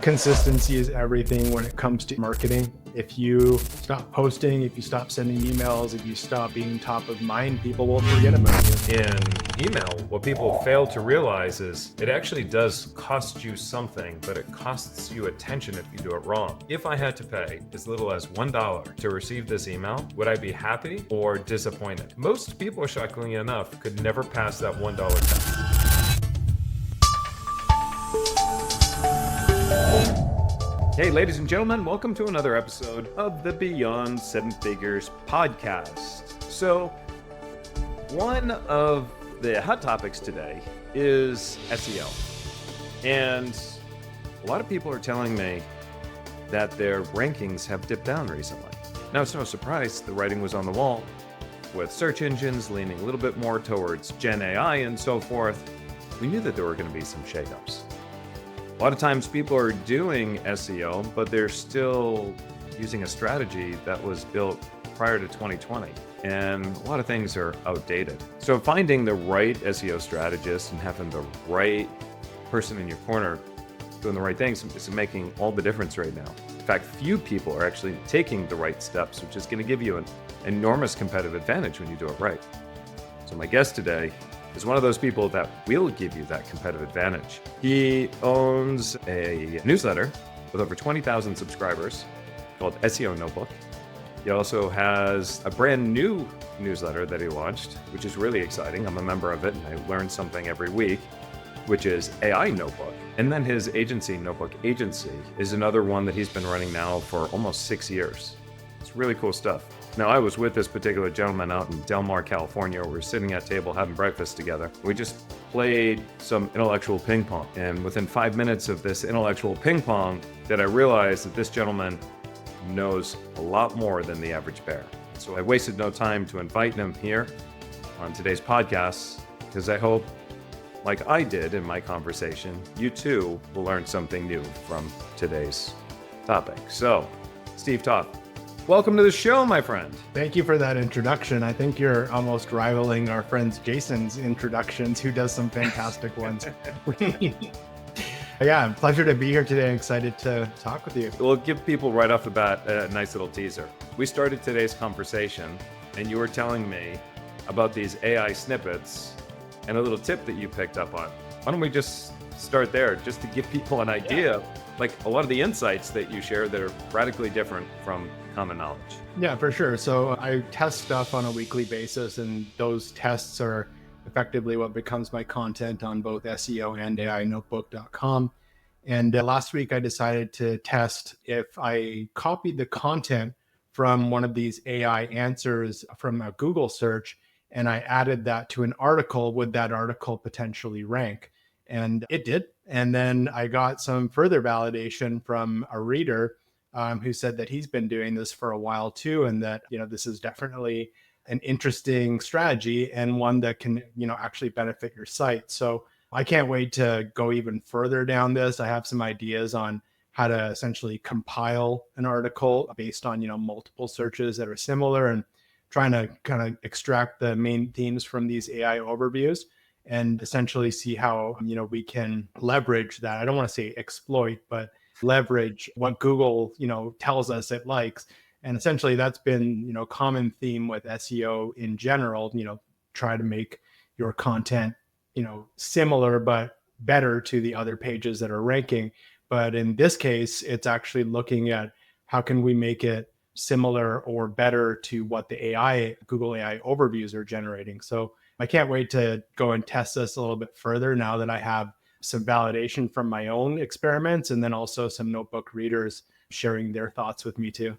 Consistency is everything when it comes to marketing. If you stop posting, if you stop sending emails, if you stop being top of mind, people will forget about you. In email, what people fail to realize is it actually does cost you something, but it costs you attention if you do it wrong. If I had to pay as little as $1 to receive this email, would I be happy or disappointed? Most people, shockingly enough, could never pass that $1 test. Hey, ladies and gentlemen, welcome to another episode of the Beyond Seven Figures podcast. So, one of the hot topics today is SEO. And a lot of people are telling me that their rankings have dipped down recently. Now, it's no surprise the writing was on the wall with search engines leaning a little bit more towards Gen AI and so forth. We knew that there were going to be some shakeups. A lot of times people are doing SEO, but they're still using a strategy that was built prior to 2020. And a lot of things are outdated. So finding the right SEO strategist and having the right person in your corner doing the right things is making all the difference right now. In fact, few people are actually taking the right steps, which is going to give you an enormous competitive advantage when you do it right. So my guest today is one of those people that will give you that competitive advantage. He owns a newsletter with over 20,000 subscribers called SEO Notebook. He also has a brand new newsletter that he launched, which is really exciting. I'm a member of it and I learn something every week, which is AI Notebook. And then his agency, Notebook Agency, is another one that he's been running now for almost 6 years. It's really cool stuff. Now, I was with this particular gentleman out in Del Mar, California. We were sitting at a table having breakfast together. We just played some intellectual ping pong. And within 5 minutes of this intellectual ping pong, that I realized that this gentleman knows a lot more than the average bear. So I wasted no time to invite him here on today's podcast, because I hope, like I did in my conversation, you too will learn something new from today's topic. So, Steve Toth, welcome to the show, my friend. Thank you for that introduction. I think you're almost rivaling our friend Jason's introductions, who does some fantastic ones. Yeah, pleasure to be here today. Excited to talk with you. We'll give people right off the bat a nice little teaser. We started today's conversation and you were telling me about these AI snippets and a little tip that you picked up on. Why don't we just start there, just to give people an idea, like a lot of the insights that you share that are radically different from common knowledge. Yeah, for sure. So I test stuff on a weekly basis, and those tests are effectively what becomes my content on both SEO and AI-notebook.com. And last week I decided to test if I copied the content from one of these AI answers from a Google search and I added that to an article, would that article potentially rank? And it did. And then I got some further validation from a reader who said that he's been doing this for a while too, and that, this is definitely an interesting strategy and one that can, actually benefit your site. So I can't wait to go even further down this. I have some ideas on how to essentially compile an article based on, multiple searches that are similar, and trying to kind of extract the main themes from these AI overviews and essentially see how, we can leverage that. I don't want to say exploit, but leverage what Google, tells us it likes. And essentially that's been, common theme with SEO in general, try to make your content, similar but better to the other pages that are ranking. But in this case, it's actually looking at how can we make it similar or better to what the Google AI overviews are generating. So I can't wait to go and test this a little bit further now that I have some validation from my own experiments, and then also some notebook readers sharing their thoughts with me too.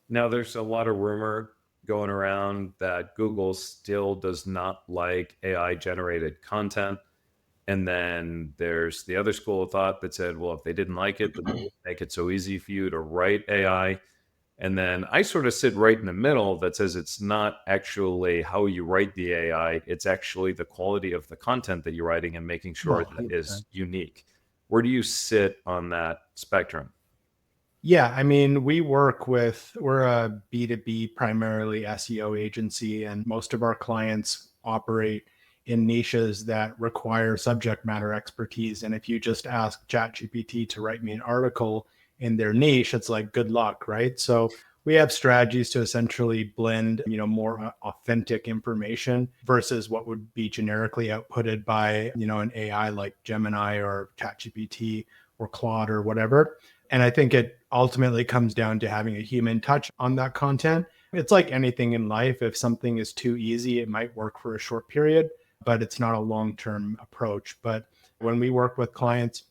Now, there's a lot of rumor going around that Google still does not like AI generated content. And then there's the other school of thought that said, well, if they didn't like it, then they would make it so easy for you to write AI. And then I sort of sit right in the middle that says it's not actually how you write the AI, it's actually the quality of the content that you're writing and making sure that is unique. Where do you sit on that spectrum? Yeah, I mean, we're a B2B primarily SEO agency, and most of our clients operate in niches that require subject matter expertise. And if you just ask ChatGPT to write me an article in their niche, it's like, good luck, right? So we have strategies to essentially blend, more authentic information versus what would be generically outputted by, an AI like Gemini or ChatGPT or Claude or whatever. And I think it ultimately comes down to having a human touch on that content. It's like anything in life. If something is too easy, it might work for a short period, but it's not a long-term approach. But when we work with clients,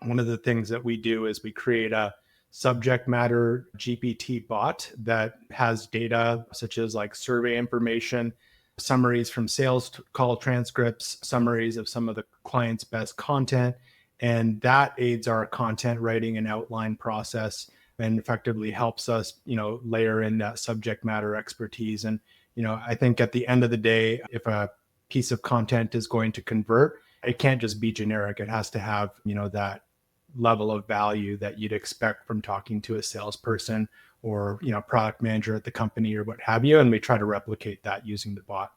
one of the things that we do is we create a subject matter GPT bot that has data such as like survey information, summaries from sales call transcripts, summaries of some of the client's best content. And that aids our content writing and outline process and effectively helps us, layer in that subject matter expertise. And, I think at the end of the day, if a piece of content is going to convert, it can't just be generic. It has to have, that level of value that you'd expect from talking to a salesperson or, product manager at the company or what have you. And we try to replicate that using the bot.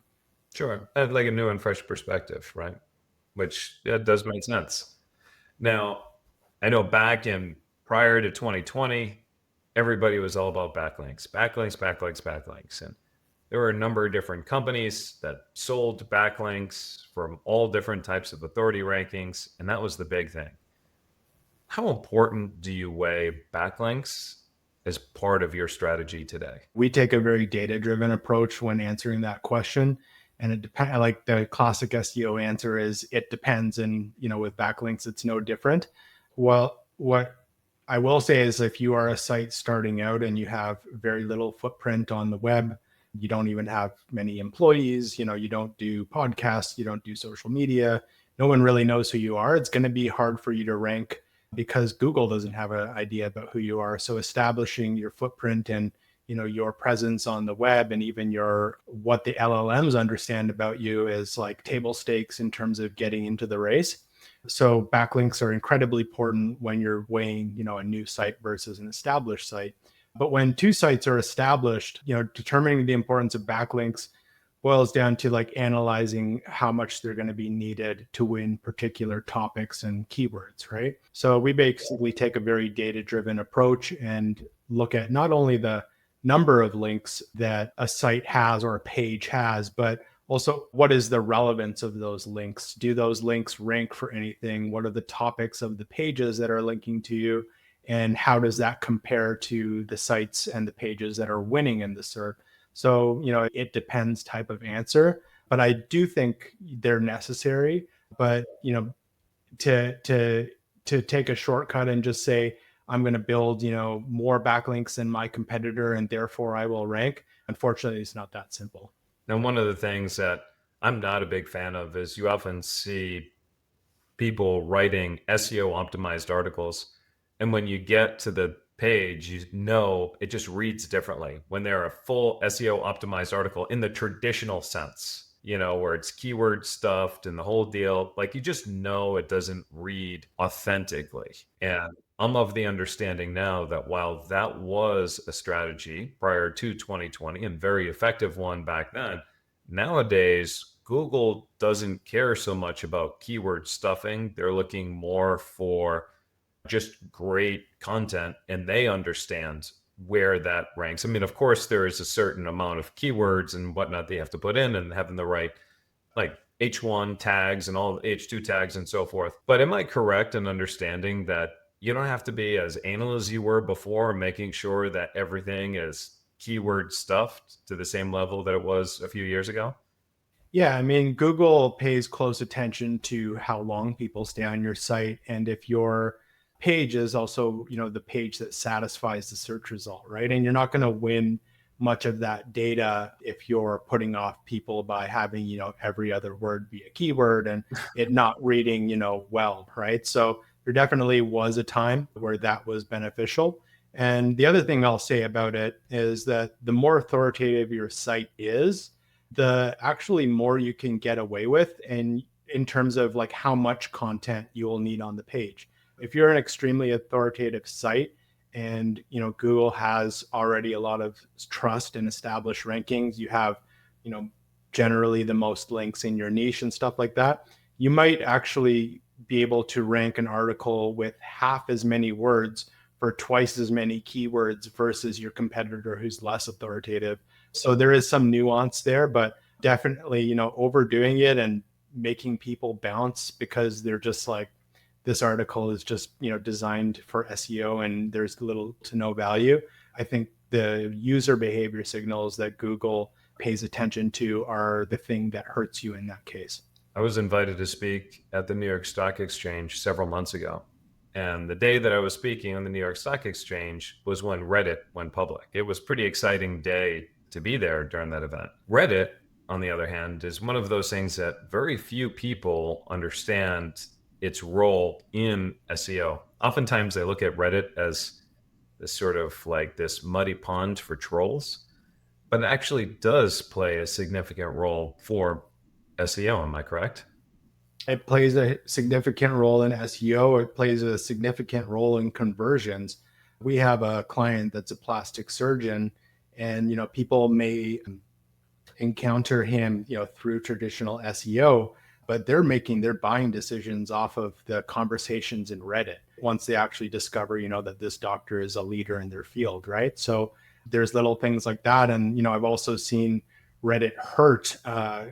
Sure. I have like a new and fresh perspective, right? Which does make sense. Now, I know back in prior to 2020, everybody was all about backlinks, backlinks, backlinks, backlinks. And there were a number of different companies that sold backlinks from all different types of authority rankings. And that was the big thing. How important do you weigh backlinks as part of your strategy today? We take a very data-driven approach when answering that question. And it depends, like the classic SEO answer is it depends. And, with backlinks, it's no different. Well, what I will say is if you are a site starting out and you have very little footprint on the web, you don't even have many employees, you don't do podcasts, you don't do social media, no one really knows who you are, it's going to be hard for you to rank because Google doesn't have an idea about who you are. So establishing your footprint and your presence on the web and even what the LLMs understand about you is like table stakes in terms of getting into the race. So backlinks are incredibly important when you're weighing, a new site versus an established site. But when two sites are established, determining the importance of backlinks boils down to like analyzing how much they're going to be needed to win particular topics and keywords, right? So we basically take a very data-driven approach and look at not only the number of links that a site has or a page has, but also what is the relevance of those links? Do those links rank for anything? What are the topics of the pages that are linking to you? And how does that compare to the sites and the pages that are winning in the SERP? So, it depends type of answer, but I do think they're necessary. But, to take a shortcut and just say, I'm going to build, more backlinks than my competitor and therefore I will rank. Unfortunately, it's not that simple. Now, one of the things that I'm not a big fan of is you often see people writing SEO optimized articles. And when you get to the page, it just reads differently when they're a full SEO optimized article in the traditional sense, where it's keyword stuffed and the whole deal. Like you just know it doesn't read authentically. And I'm of the understanding now that while that was a strategy prior to 2020 and very effective one back then, nowadays Google doesn't care so much about keyword stuffing. They're looking more for just great content and they understand where that ranks. I mean, of course, there is a certain amount of keywords and whatnot they have to put in and having the right like H1 tags and all H2 tags and so forth. But am I correct in understanding that you don't have to be as anal as you were before, making sure that everything is keyword stuffed to the same level that it was a few years ago? Yeah, I mean, Google pays close attention to how long people stay on your site. And if your page is also, the page that satisfies the search result, right? And you're not going to win much of that data if you're putting off people by having, every other word be a keyword and it not reading, well, right? So there definitely was a time where that was beneficial. And the other thing I'll say about it is that the more authoritative your site is, the actually more you can get away with and in terms of like how much content you will need on the page. If you're an extremely authoritative site and Google has already a lot of trust and established rankings, you have generally the most links in your niche and stuff like that, you might actually be able to rank an article with half as many words for twice as many keywords versus your competitor who's less authoritative. So there is some nuance there, but definitely, overdoing it and making people bounce because they're just like, this article is just, designed for SEO and there's little to no value. I think the user behavior signals that Google pays attention to are the thing that hurts you in that case. I was invited to speak at the New York Stock Exchange several months ago. And the day that I was speaking on the New York Stock Exchange was when Reddit went public. It was a pretty exciting day to be there during that event. Reddit, on the other hand, is one of those things that very few people understand its role in SEO. Oftentimes they look at Reddit as this sort of like this muddy pond for trolls, but it actually does play a significant role for SEO. Am I correct? It plays a significant role in SEO. It plays a significant role in conversions. We have a client that's a plastic surgeon, and people may encounter him, through traditional SEO, but they're making their buying decisions off of the conversations in Reddit once they actually discover, that this doctor is a leader in their field, right? So there's little things like that. And, I've also seen Reddit hurt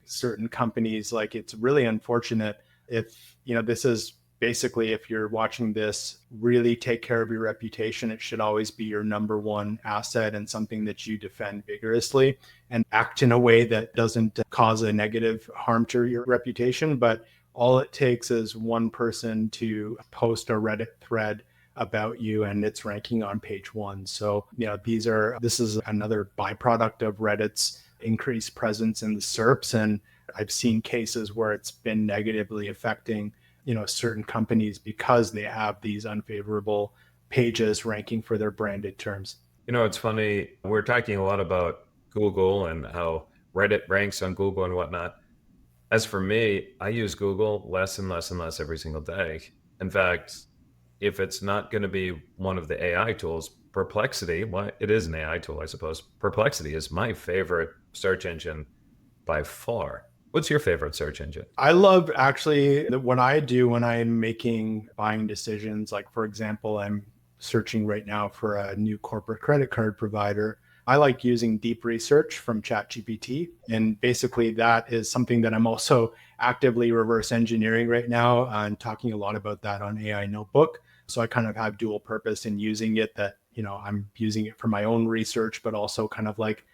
certain companies. Like, it's really unfortunate if, this is basically, if you're watching this, really take care of your reputation. It should always be your number one asset and something that you defend vigorously and act in a way that doesn't cause a negative harm to your reputation. But all it takes is one person to post a Reddit thread about you and it's ranking on page one. So, this is another byproduct of Reddit's increased presence in the SERPs. And I've seen cases where it's been negatively affecting certain companies because they have these unfavorable pages ranking for their branded terms. It's funny. We're talking a lot about Google and how Reddit ranks on Google and whatnot. As for me, I use Google less and less and less every single day. In fact, if it's not going to be one of the AI tools, Perplexity, well, it is an AI tool, I suppose. Perplexity is my favorite search engine by far. What's your favorite search engine? I love actually what I do when I'm making buying decisions. Like, for example, I'm searching right now for a new corporate credit card provider. I like using deep research from ChatGPT. And basically, that is something that I'm also actively reverse engineering right now and talking a lot about that on AI Notebook. So I kind of have dual purpose in using it, that, I'm using it for my own research, but also kind of like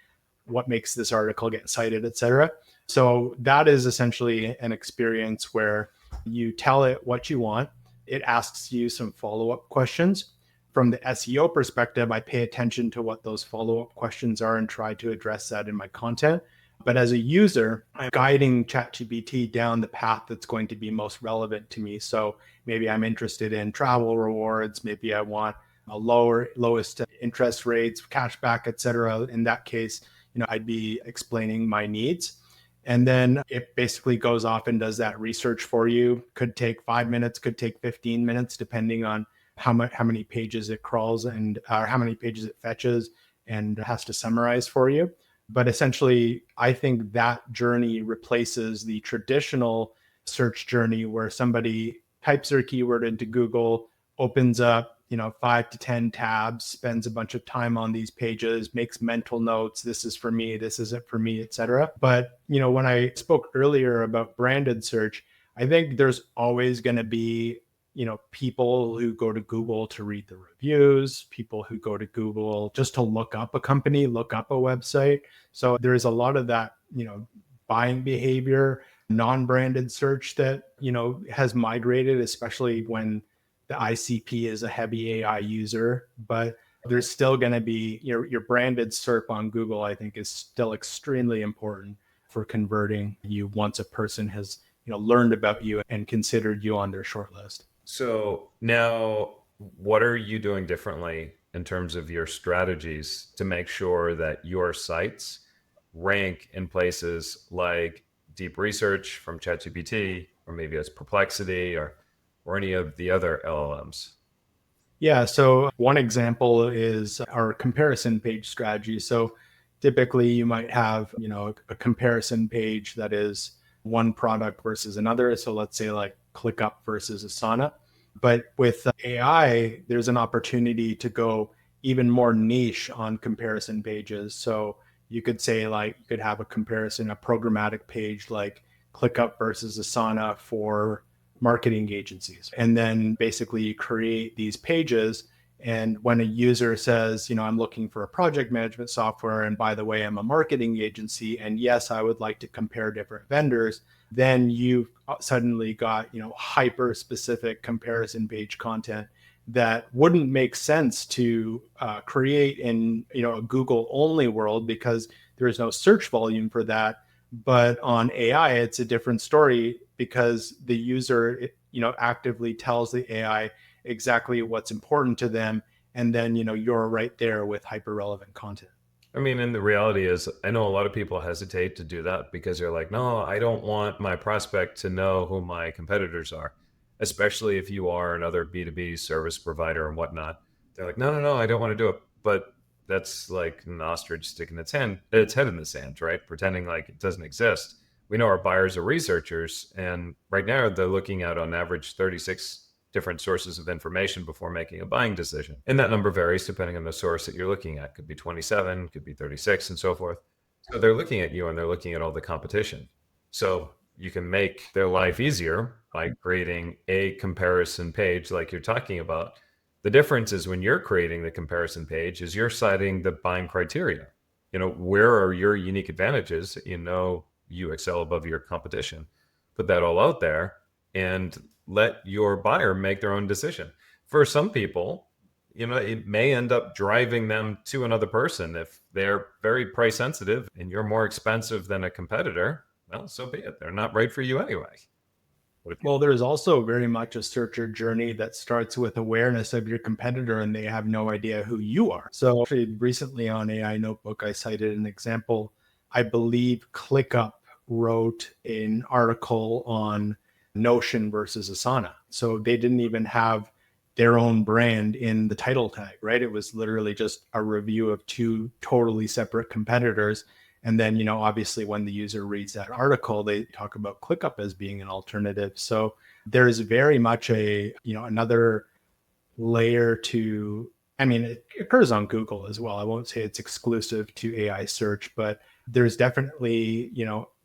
what makes this article get cited, et cetera. So that is essentially an experience where you tell it what you want. It asks you some follow-up questions. From the SEO perspective, I pay attention to what those follow-up questions are and try to address that in my content. But as a user, I'm guiding ChatGPT down the path that's going to be most relevant to me. So maybe I'm interested in travel rewards. Maybe I want a lowest interest rates, cashback, et cetera. In that case, I'd be explaining my needs. And then it basically goes off and does that research for you. Could take 5 minutes, could take 15 minutes, depending on how many pages it crawls and how many pages it fetches and has to summarize for you. But essentially, I think that journey replaces the traditional search journey where somebody types their keyword into Google, opens up 5 to 10 tabs, spends a bunch of time on these pages, makes mental notes. This is for me, this isn't for me, etc. But, when I spoke earlier about branded search, I think there's always going to be, people who go to Google to read the reviews, people who go to Google just to look up a company, look up a website. So there's a lot of that, buying behavior, non-branded search that, has migrated, especially when the ICP is a heavy AI user. But there's still going to be your branded SERP on Google, I think, is still extremely important for converting you once a person has learned about you and considered you on their shortlist. So now, what are you doing differently in terms of your strategies to make sure that your sites rank in places like deep research from ChatGPT, or maybe it's Perplexity or any of the other LLMs? Yeah, so one example is our comparison page strategy. So typically you might have, a comparison page that is one product versus another. So let's say like ClickUp versus Asana. But with AI, there's an opportunity to go even more niche on comparison pages. So you could say like you could have a comparison, a programmatic page like ClickUp versus Asana for marketing agencies. And then basically you create these pages. And when a user says, I'm looking for a project management software, and by the way, I'm a marketing agency, and yes, I would like to compare different vendors, then you've suddenly got, hyper specific comparison page content that wouldn't make sense to create in, a Google only world because there is no search volume for that. But on AI, it's a different story because the user, actively tells the AI exactly what's important to them. And then, you're right there with hyper relevant content. I mean, and the reality is, I know a lot of people hesitate to do that because they're like, no, I don't want my prospect to know who my competitors are, especially if you are another B2B service provider and whatnot. They're like, no, I don't want to do it. But that's like an ostrich sticking its head in the sand, right? Pretending like it doesn't exist. We know our buyers are researchers, and right now they're looking at on average 36 different sources of information before making a buying decision. And that number varies depending on the source that you're looking at. Could be 27, could be 36, and so forth. So they're looking at you and they're looking at all the competition. So you can make their life easier by creating a comparison page like you're talking about. The difference is when you're creating the comparison page is you're citing the buying criteria. Where are your unique advantages that you excel above your competition? Put that all out there and let your buyer make their own decision. For some people, it may end up driving them to another person. If they're very price sensitive and you're more expensive than a competitor, well, so be it. They're not right for you anyway. Well, there's also very much a searcher journey that starts with awareness of your competitor and they have no idea who you are. So actually recently on AI Notebook, I cited an example. I believe ClickUp wrote an article on Notion versus Asana. So they didn't even have their own brand in the title tag, right? It was literally just a review of two totally separate competitors. And then, obviously when the user reads that article, they talk about ClickUp as being an alternative. So there's very much another layer to, it occurs on Google as well. I won't say it's exclusive to AI search, but there's definitely,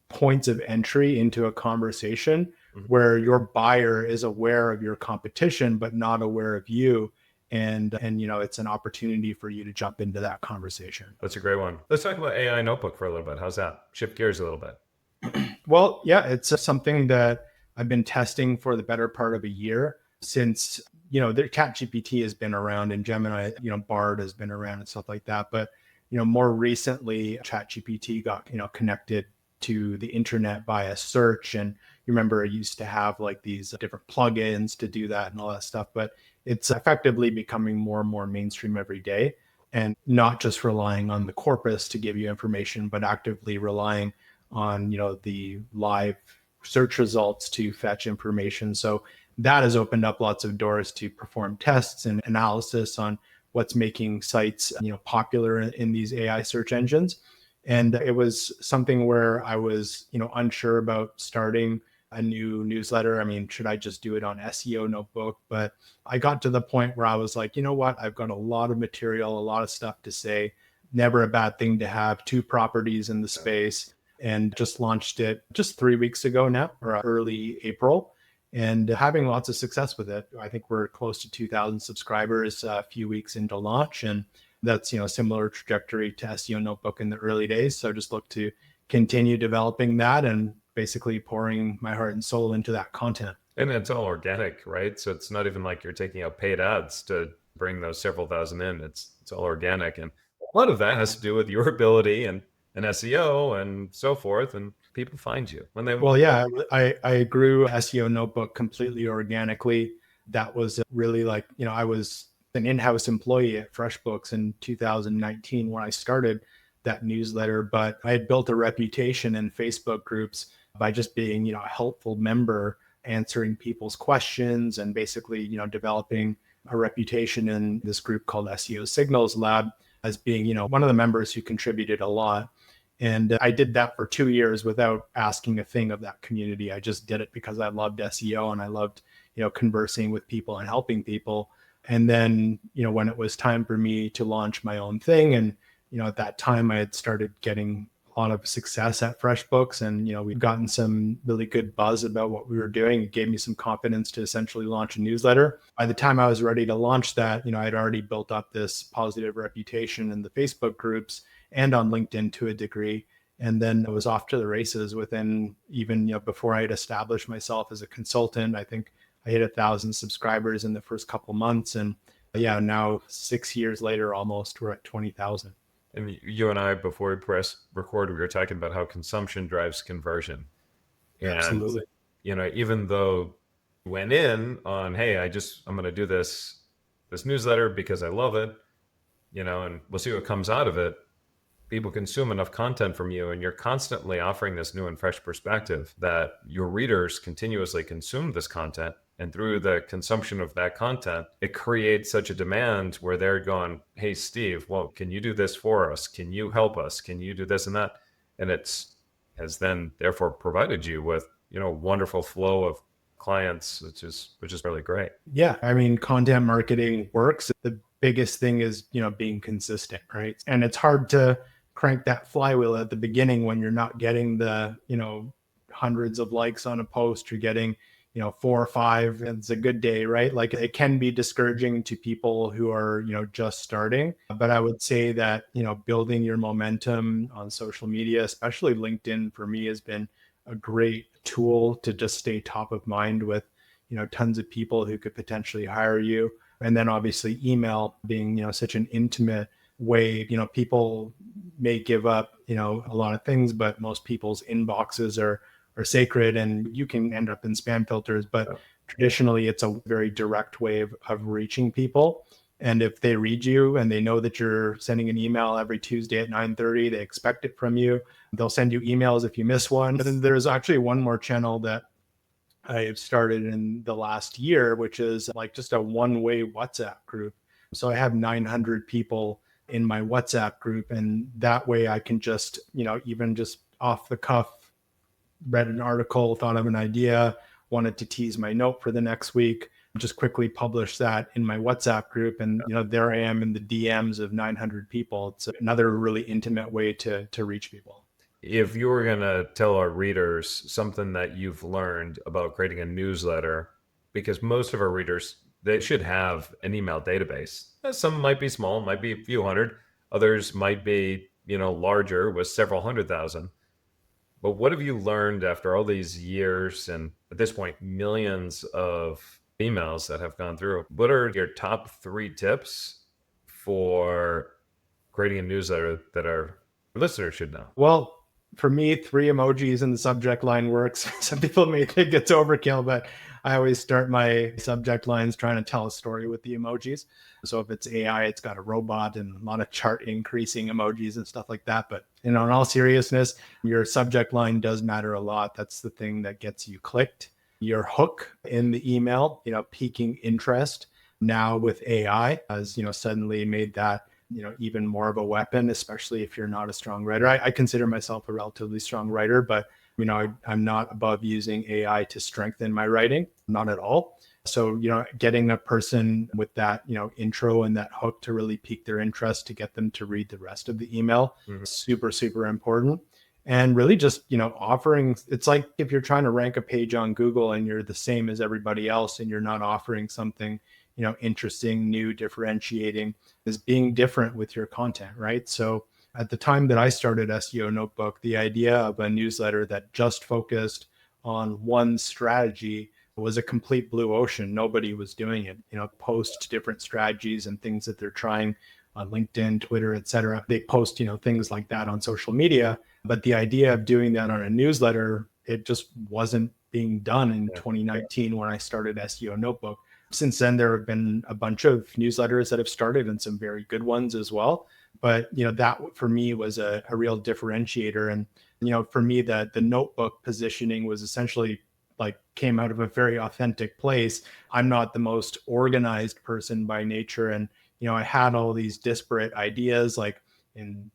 points of entry into a conversation where your buyer is aware of your competition, but not aware of you. And it's an opportunity for you to jump into that conversation. That's a great one. Let's talk about AI Notebook for a little bit. How's that? Shift gears a little bit. Well, yeah, it's something that I've been testing for the better part of a year since, the ChatGPT has been around and Gemini, Bard has been around and stuff like that. But, more recently, ChatGPT got, connected to the internet via search. And you remember I used to have like these different plugins to do that and all that stuff, but it's effectively becoming more and more mainstream every day, and not just relying on the corpus to give you information, but actively relying on, the live search results to fetch information. So that has opened up lots of doors to perform tests and analysis on what's making sites, popular in these AI search engines. And it was something where I was, unsure about starting a new newsletter. Should I just do it on SEO Notebook? But I got to the point where I was like, you know what? I've got a lot of material, a lot of stuff to say. Never a bad thing to have two properties in the space, and just launched it just 3 weeks ago now, or early April, and having lots of success with it. I think we're close to 2,000 subscribers a few weeks into launch. And that's, a similar trajectory to SEO Notebook in the early days. So just look to continue developing that and basically pouring my heart and soul into that content. And it's all organic, right? So it's not even like you're taking out paid ads to bring those several thousand in. It's all organic. And a lot of that has to do with your ability and SEO and so forth. And people find you when they. Well, yeah, I grew SEO Notebook completely organically. That was really like, I was an in-house employee at FreshBooks in 2019 when I started that newsletter, but I had built a reputation in Facebook groups by just being, a helpful member, answering people's questions, and basically, developing a reputation in this group called SEO Signals Lab. as being, one of the members who contributed a lot. And I did that for 2 years without asking a thing of that community. I just did it because I loved SEO and I loved, conversing with people and helping people. And then, when it was time for me to launch my own thing, and, at that time I had started getting a lot of success at FreshBooks, and, we'd gotten some really good buzz about what we were doing. It gave me some confidence to essentially launch a newsletter. By the time I was ready to launch that, I'd already built up this positive reputation in the Facebook groups and on LinkedIn to a degree. And then I was off to the races within even, before I had established myself as a consultant. I think I hit 1,000 subscribers in the first couple months. And yeah, now 6 years later, almost, we're at 20,000. And you and I, before we press record, we were talking about how consumption drives conversion. And, Absolutely. Even though you went in on, hey, I'm going to do this newsletter because I love it, and we'll see what comes out of it. People consume enough content from you, and you're constantly offering this new and fresh perspective that your readers continuously consume this content. And through the consumption of that content, it creates such a demand where they're going, hey, Steve, well, can you do this for us? Can you help us? Can you do this and that? And has then therefore provided you with, wonderful flow of clients, which is really great. Yeah. I mean, content marketing works. The biggest thing is, being consistent, right? And it's hard to crank that flywheel at the beginning when you're not getting the, hundreds of likes on a post. You're getting, 4 or 5, and it's a good day, right? Like, it can be discouraging to people who are, just starting. But I would say that, building your momentum on social media, especially LinkedIn, for me has been a great tool to just stay top of mind with, tons of people who could potentially hire you. And then obviously email being, such an intimate way, people may give up, a lot of things, but most people's inboxes are sacred, and you can end up in spam filters. But traditionally, it's a very direct way of reaching people. And if they read you and they know that you're sending an email every Tuesday at 9:30, they expect it from you. They'll send you emails if you miss one. And then there's actually one more channel that I've started in the last year, which is like just a one-way WhatsApp group. So I have 900 people in my WhatsApp group, and that way I can just, even just off the cuff, read an article, thought of an idea, wanted to tease my note for the next week, just quickly publish that in my WhatsApp group. And, there I am in the DMs of 900 people. It's another really intimate way to reach people. If you were going to tell our readers something that you've learned about creating a newsletter, because most of our readers, they should have an email database. Some might be small, might be a few hundred. Others might be, larger with several 100,000. But what have you learned after all these years and at this point, millions of emails that have gone through? What are your top 3 tips for creating a newsletter that our listeners should know? Well, for me, 3 emojis in the subject line works. Some people may think it's overkill, but I always start my subject lines trying to tell a story with the emojis. So if it's AI, it's got a robot and a lot of chart increasing emojis and stuff like that. But in all seriousness, your subject line does matter a lot. That's the thing that gets you clicked. Your hook in the email, piquing interest. Now with AI has, suddenly made that, even more of a weapon, especially if you're not a strong writer. I consider myself a relatively strong writer, but I'm not above using AI to strengthen my writing, not at all. So, getting a person with that, intro and that hook to really pique their interest, to get them to read the rest of the email, super, super important. And really just, offering, it's like if you're trying to rank a page on Google and you're the same as everybody else and you're not offering something, interesting, new, differentiating, is being different with your content, right? So at the time that I started SEO Notebook, the idea of a newsletter that just focused on one strategy was a complete blue ocean. Nobody was doing it. Post different strategies and things that they're trying on LinkedIn, Twitter, et cetera. They post, things like that on social media. But the idea of doing that on a newsletter, it just wasn't being done in 2019 when I started SEO Notebook. Since then, there have been a bunch of newsletters that have started and some very good ones as well. But, that for me was a real differentiator. And, for me, the notebook positioning was essentially like came out of a very authentic place. I'm not the most organized person by nature. And, I had all these disparate ideas, like in,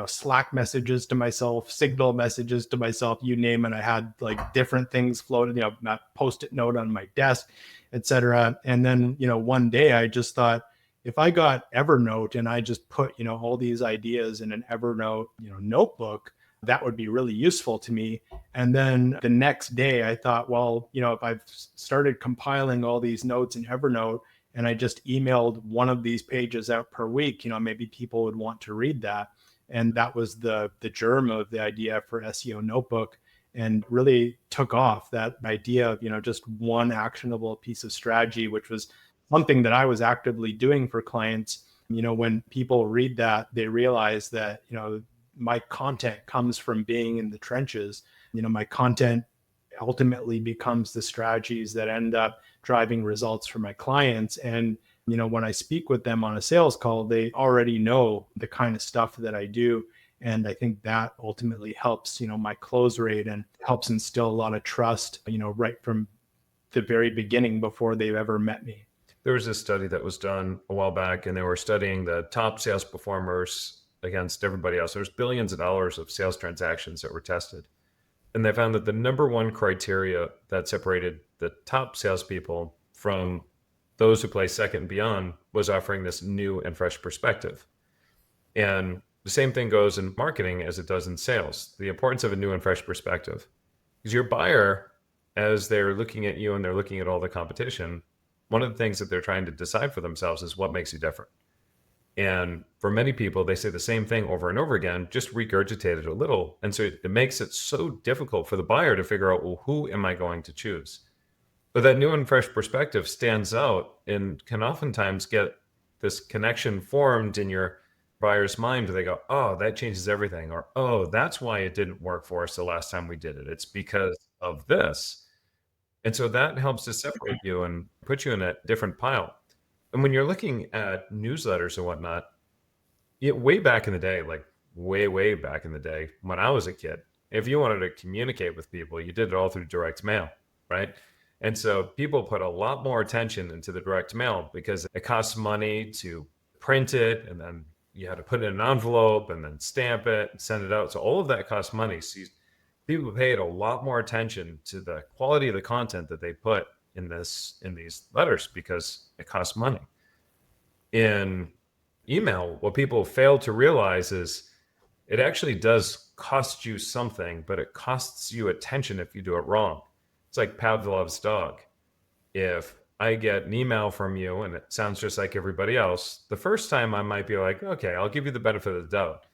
Slack messages to myself, Signal messages to myself, you name it. I had like different things floated, that post-it note on my desk, etc. And then, one day I just thought, if I got Evernote and I just put, all these ideas in an Evernote, notebook, that would be really useful to me. And then the next day I thought, well, if I've started compiling all these notes in Evernote and I just emailed one of these pages out per week, maybe people would want to read that. And that was the germ of the idea for SEO Notebook, and really took off that idea of, just one actionable piece of strategy, which was something that I was actively doing for clients. When people read that, they realize that, my content comes from being in the trenches. My content ultimately becomes the strategies that end up driving results for my clients. And, when I speak with them on a sales call, they already know the kind of stuff that I do. And I think that ultimately helps, my close rate, and helps instill a lot of trust, right from the very beginning before they've ever met me. There was this study that was done a while back, and they were studying the top sales performers against everybody else. There's billions of dollars of sales transactions that were tested. And they found that the number one criteria that separated the top salespeople from those who play second and beyond was offering this new and fresh perspective. And the same thing goes in marketing as it does in sales, the importance of a new and fresh perspective. Because your buyer, as they're looking at you and they're looking at all the competition, one of the things that they're trying to decide for themselves is what makes you different. And for many people, they say the same thing over and over again, just regurgitated a little. And so it makes it so difficult for the buyer to figure out, well, who am I going to choose? But that new and fresh perspective stands out and can oftentimes get this connection formed in your buyer's mind. They go, oh, that changes everything. Or, oh, that's why it didn't work for us the last time we did it. It's because of this. And so that helps to separate you and put you in a different pile. And when you're looking at newsletters and whatnot, way back in the day, like way back in the day when I was a kid, if you wanted to communicate with people, you did it all through direct mail, right? And so people put a lot more attention into the direct mail because it costs money to print it, and then you had to put it in an envelope and then stamp it and send it out. So all of that costs money. So people paid a lot more attention to the quality of the content that they put in these letters because it costs money. In email, what people fail to realize is it actually does cost you something, but it costs you attention if you do it wrong. It's like Pavlov's dog. If I get an email from you and it sounds just like everybody else, the first time I might be like, okay, I'll give you the benefit of the doubt.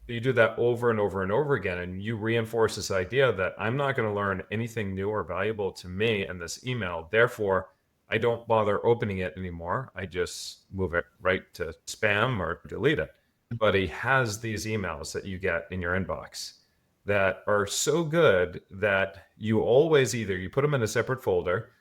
But you do that over and over and over again, and you reinforce this idea that I'm not going to learn anything new or valuable to me in this email. Therefore, I don't bother opening it anymore. I just move it right to spam or delete it. But he has these emails that you get in your inbox that are so good that you always either you put them in a separate folder,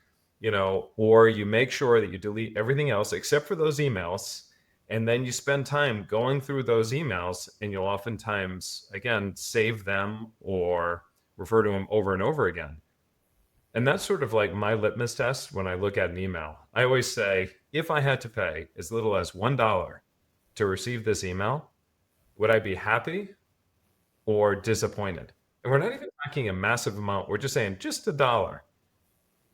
or you make sure that you delete everything else except for those emails. And then you spend time going through those emails, and you'll oftentimes, again, save them or refer to them over and over again. And that's sort of like my litmus test when I look at an email. I always say, if I had to pay as little as $1 to receive this email, would I be happy or disappointed? And we're not even talking a massive amount. We're just saying just $1.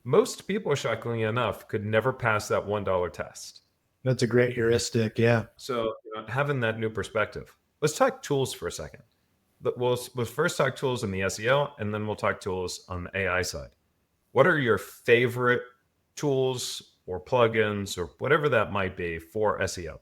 Most people, shockingly enough, could never pass that $1 test. That's a great heuristic. Yeah. So having that new perspective. Let's talk tools for a second. We'll first talk tools in the SEO, and then we'll talk tools on the AI side. What are your favorite tools or plugins or whatever that might be for SEO?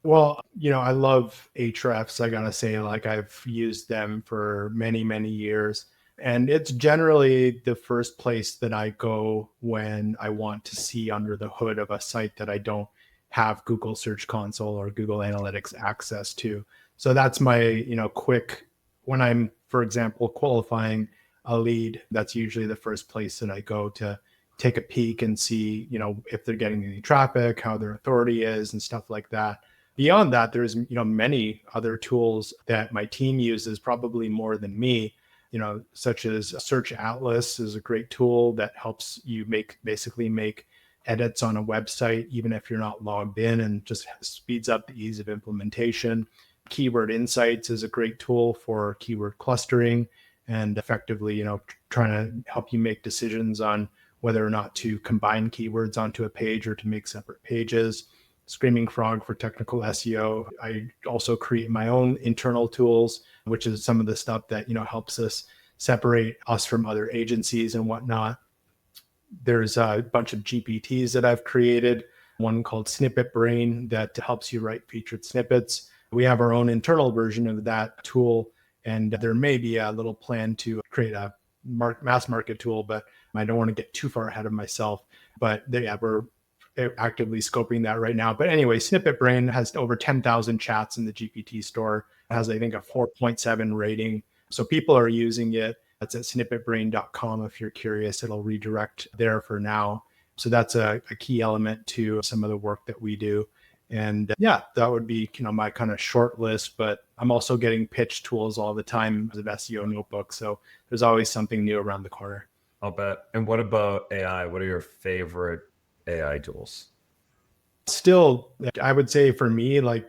Well, I love Ahrefs. I gotta say, like, I've used them for many, many years. And it's generally the first place that I go when I want to see under the hood of a site that I don't have Google Search Console or Google Analytics access to. So that's my, quick, when I'm, for example, qualifying a lead, that's usually the first place that I go to take a peek and see, if they're getting any traffic, how their authority is, and stuff like that. Beyond that, there's, many other tools that my team uses, probably more than me, such as Search Atlas is a great tool that helps you basically make edits on a website, even if you're not logged in, and just speeds up the ease of implementation. Keyword Insights is a great tool for keyword clustering and effectively, trying to help you make decisions on whether or not to combine keywords onto a page or to make separate pages. Screaming Frog for technical SEO. I also create my own internal tools, which is some of the stuff that, helps us separate us from other agencies and whatnot. There's a bunch of GPTs that I've created, one called Snippet Brain that helps you write featured snippets. We have our own internal version of that tool, and there may be a little plan to create a mass market tool, but I don't want to get too far ahead of myself. But we're actively scoping that right now. But anyway, Snippet Brain has over 10,000 chats in the GPT store. It has, I think, a 4.7 rating. So people are using it. That's at snippetbrain.com. If you're curious, it'll redirect there for now. So that's a key element to some of the work that we do. And that would be, my kind of short list, but I'm also getting pitched tools all the time of SEO Notebook. So there's always something new around the corner. I'll bet. And what about AI? What are your favorite AI tools? Still, I would say for me, like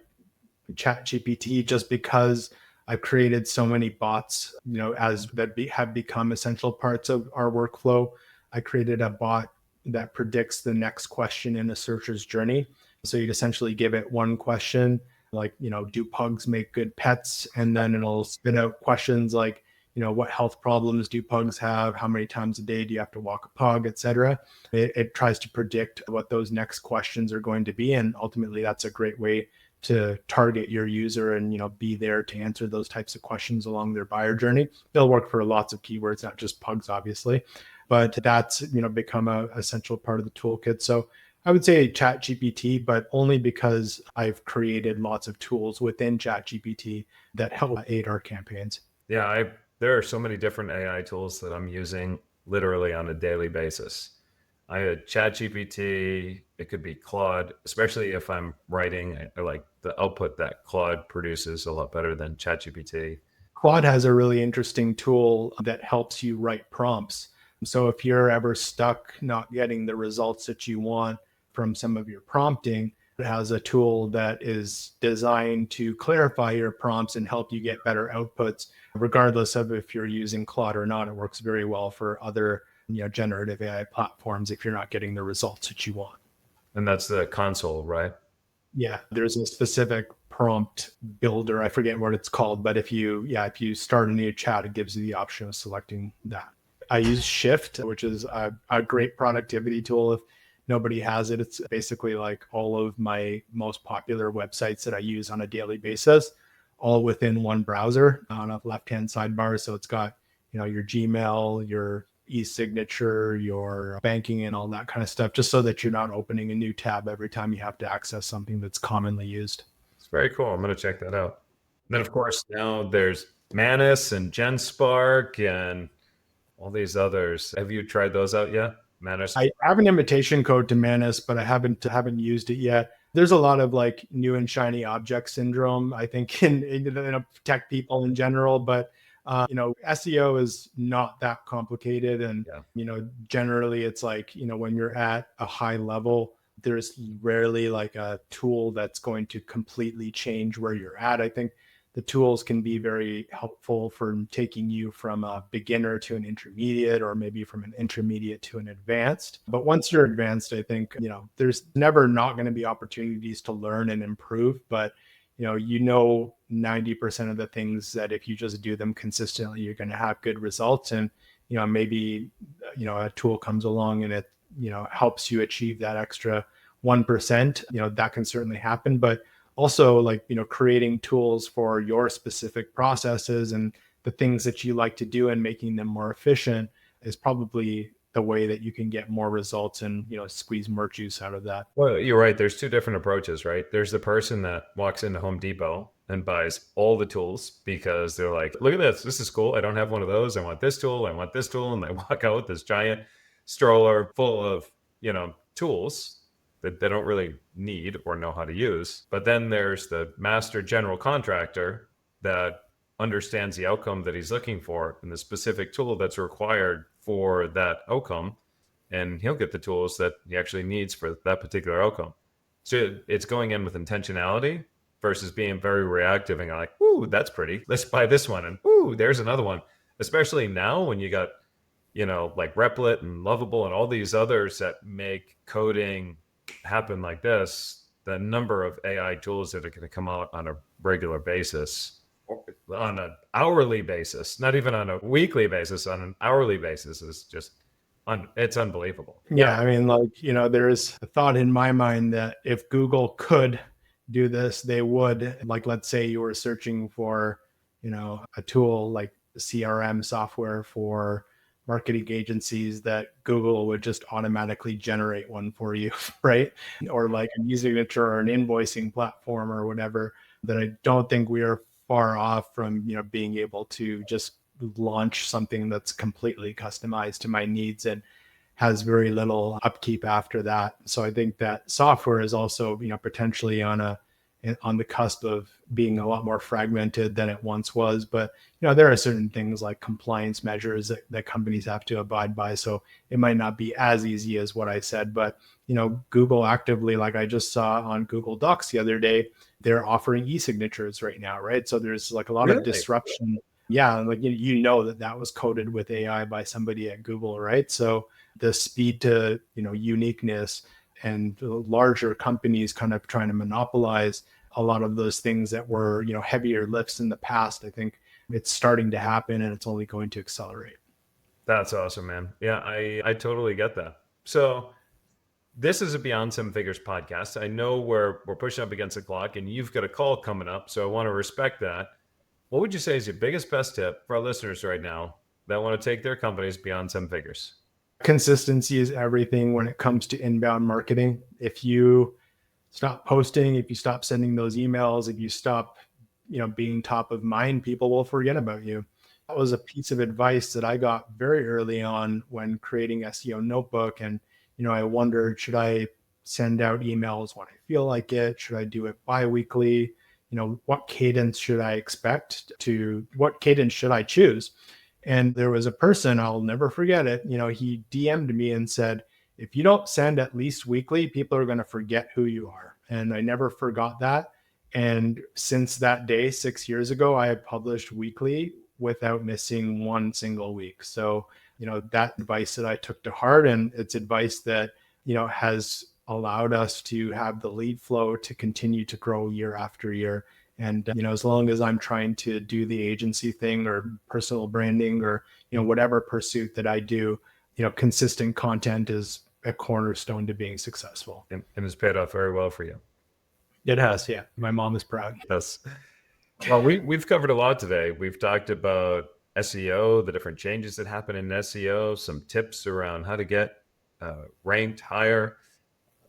ChatGPT, just because I've created so many bots, as that have become essential parts of our workflow. I created a bot that predicts the next question in a searcher's journey. So you'd essentially give it one question, like, do pugs make good pets? And then it'll spit out questions like, what health problems do pugs have? How many times a day do you have to walk a pug, etc. It tries to predict what those next questions are going to be. And ultimately, that's a great way to target your user and, be there to answer those types of questions along their buyer journey. They'll work for lots of keywords, not just pugs, obviously, but that's, become a essential part of the toolkit. So I would say ChatGPT, but only because I've created lots of tools within ChatGPT that help aid our campaigns. Yeah, there are so many different AI tools that I'm using literally on a daily basis. I had ChatGPT, it could be Claude, especially if I'm writing. I like the output that Claude produces a lot better than ChatGPT. Claude has a really interesting tool that helps you write prompts. So if you're ever stuck not getting the results that you want from some of your prompting, it has a tool that is designed to clarify your prompts and help you get better outputs, regardless of if you're using Claude or not. It works very well for other generative AI platforms if you're not getting the results that you want. And that's the console, right? Yeah, there's a specific prompt builder. I forget what it's called, but if you start a new chat, it gives you the option of selecting that. I use Shift, which is a great productivity tool. If nobody has it, it's basically like all of my most popular websites that I use on a daily basis, all within one browser on a left-hand sidebar. So it's got, your Gmail, your e-signature, your banking, and all that kind of stuff, just so that you're not opening a new tab every time you have to access something that's commonly used. It's very cool. I'm going to check that out. And then, of course, now there's Manus and GenSpark and all these others. Have you tried those out yet? Manus? I have an invitation code to Manus, but I haven't used it yet. There's a lot of like new and shiny object syndrome, I think, in tech people in general, but SEO is not that complicated. And, generally it's like, when you're at a high level, there's rarely like a tool that's going to completely change where you're at. I think the tools can be very helpful for taking you from a beginner to an intermediate, or maybe from an intermediate to an advanced. But once you're advanced, I think, there's never not going to be opportunities to learn and improve. But 90% of the things that if you just do them consistently, you're going to have good results. And, maybe, a tool comes along and it, helps you achieve that extra 1%, that can certainly happen. But also like, creating tools for your specific processes and the things that you like to do and making them more efficient is probably the way that you can get more results and, squeeze more juice out of that. Well, you're right. There's two different approaches, right? There's the person that walks into Home Depot and buys all the tools because they're like, look at this. This is cool. I don't have one of those. I want this tool. I want this tool. And they walk out with this giant stroller full of, tools that they don't really need or know how to use. But then there's the master general contractor that understands the outcome that he's looking for and the specific tool that's required for that outcome. and he'll get the tools that he actually needs for that particular outcome. So it's going in with intentionality versus being very reactive and like, ooh, that's pretty. Let's buy this one. And ooh, there's another one. Especially now when you got, like Replit and Lovable and all these others that make coding happen like this, the number of AI tools that are going to come out on a regular basis, on an hourly basis, not even on a weekly basis, on an hourly basis is just, it's unbelievable. Yeah, I mean, there is a thought in my mind that if Google could do this, they would. Like, let's say you were searching for, a tool like CRM software for marketing agencies, that Google would just automatically generate one for you, right? Or like an e-signature or an invoicing platform or whatever. That I don't think we are far off from, being able to just launch something that's completely customized to my needs and has very little upkeep after that. So I think that software is also, potentially on the cusp of being a lot more fragmented than it once was. But there are certain things like compliance measures that companies have to abide by. So it might not be as easy as what I said, but Google actively, like I just saw on Google Docs the other day, they're offering e-signatures right now, right? So there's like a lot of disruption. Yeah, like that was coded with AI by somebody at Google, right? So the speed to uniqueness and larger companies kind of trying to monopolize a lot of those things that were heavier lifts in the past. I think it's starting to happen, and it's only going to accelerate. That's awesome, man. Yeah, I totally get that. So this is a Beyond Seven Figures podcast. I know we're pushing up against the clock, and you've got a call coming up, so I want to respect that. What would you say is your best tip for our listeners right now that want to take their companies beyond 7 figures? Consistency is everything when it comes to inbound marketing. If you stop posting, if you stop sending those emails, if you stop, being top of mind, people will forget about you. That was a piece of advice that I got very early on when creating SEO Notebook. And, I wondered, should I send out emails when I feel like it? Should I do it bi-weekly? What cadence should I what cadence should I choose? And there was a person, I'll never forget it. He DM'd me and said, if you don't send at least weekly, people are going to forget who you are. And I never forgot that. And since that day, 6 years ago, I have published weekly without missing one single week. So, that advice that I took to heart, and it's advice that, has allowed us to have the lead flow to continue to grow year after year. And, as long as I'm trying to do the agency thing or personal branding or, whatever pursuit that I do, consistent content is a cornerstone to being successful. And it's paid off very well for you. It has. Yeah. My mom is proud. Yes. Well, we've covered a lot today. We've talked about SEO, the different changes that happen in SEO, some tips around how to get ranked higher.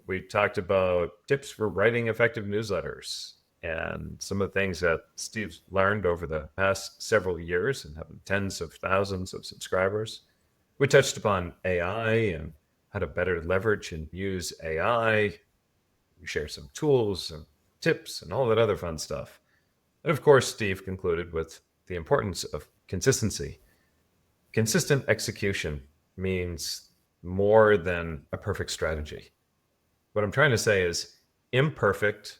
We talked about tips for writing effective newsletters and some of the things that Steve's learned over the past several years and having tens of thousands of subscribers. We touched upon AI and how to better leverage and use AI. We share some tools and tips and all that other fun stuff. And of course, Steve concluded with the importance of consistency. Consistent execution means more than a perfect strategy. What I'm trying to say is imperfect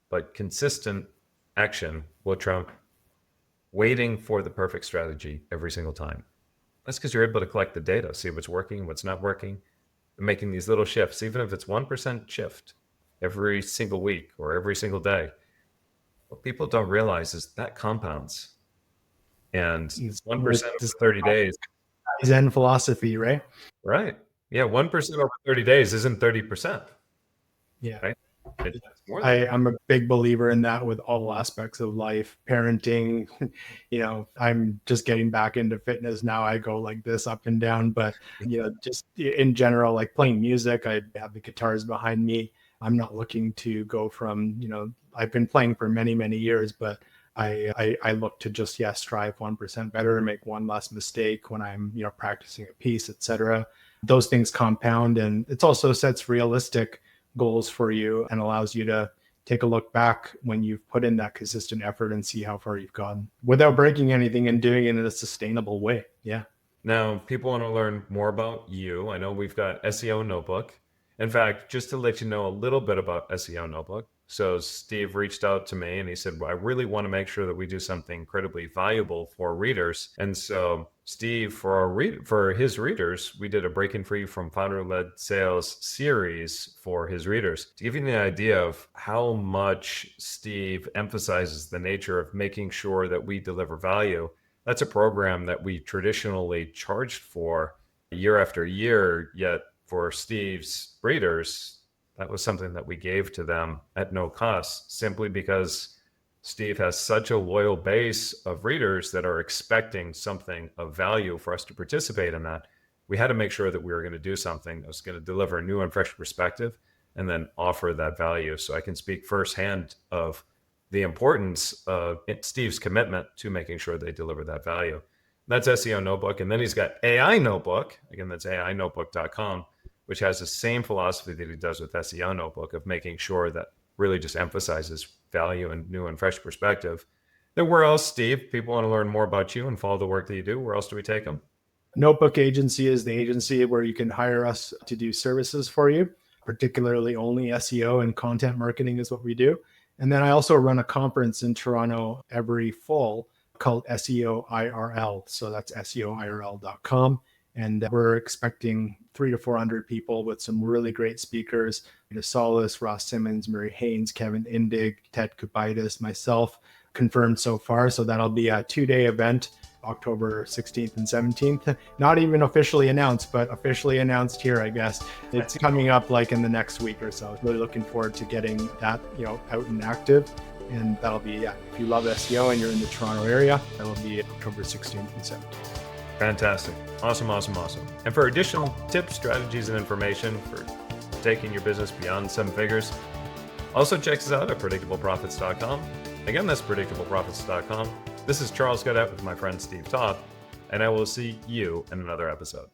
but consistent action will trump waiting for the perfect strategy every single time. That's because you're able to collect the data, see what's working, what's not working, and making these little shifts, even if it's 1% shift every single week or every single day. What people don't realize is that compounds. And 1% over 30 days. Zen philosophy, right? Right. Yeah, 1% over 30 days isn't 30%. Yeah. Right? I'm a big believer in that with all aspects of life, parenting. I'm just getting back into fitness now. I go like this up and down, but just in general, like playing music, I have the guitars behind me. I'm not looking to go from, I've been playing for many, many years, but I look to just, strive 1% better and make one less mistake when I'm, practicing a piece, etc. Those things compound, and it also sets realistic goals for you and allows you to take a look back when you've put in that consistent effort and see how far you've gone without breaking anything and doing it in a sustainable way. Yeah. Now, people want to learn more about you. I know we've got SEO Notebook. In fact, just to let you know a little bit about SEO Notebook. So Steve reached out to me and he said, well, I really want to make sure that we do something incredibly valuable for readers. And so Steve, for his readers, we did a Breaking Free from Founder-Led Sales series for his readers. To give you an idea of how much Steve emphasizes the nature of making sure that we deliver value, that's a program that we traditionally charged for year after year, yet for Steve's readers, that was something that we gave to them at no cost, simply because Steve has such a loyal base of readers that are expecting something of value for us to participate in that. We had to make sure that we were going to do something that was going to deliver a new and fresh perspective and then offer that value. So I can speak firsthand of the importance of Steve's commitment to making sure they deliver that value. That's SEO Notebook. And then he's got AI Notebook. Again, that's AInotebook.com, which has the same philosophy that he does with SEO Notebook of making sure that really just emphasizes value and new and fresh perspective. Then where else, Steve? People want to learn more about you and follow the work that you do. Where else do we take them? Notebook Agency is the agency where you can hire us to do services for you, particularly only SEO and content marketing is what we do. And then I also run a conference in Toronto every fall called SEO IRL. So that's SEOIRL.com. And we're expecting 300 to 400 people with some really great speakers: Solis, Ross Simmons, Mary Haynes, Kevin Indig, Ted Kubaitis, myself, confirmed so far. So that'll be a 2-day event, October 16th and 17th. Not even officially announced, but officially announced here, I guess. It's coming up like in the next week or so. Really looking forward to getting that, out and active. And that'll be, if you love SEO and you're in the Toronto area, that'll be October 16th and 17th. Fantastic. Awesome. And for additional tips, strategies, and information for taking your business beyond 7 figures, also check us out at predictableprofits.com. Again, that's predictableprofits.com. This is Charles Goodett with my friend Steve Toth, and I will see you in another episode.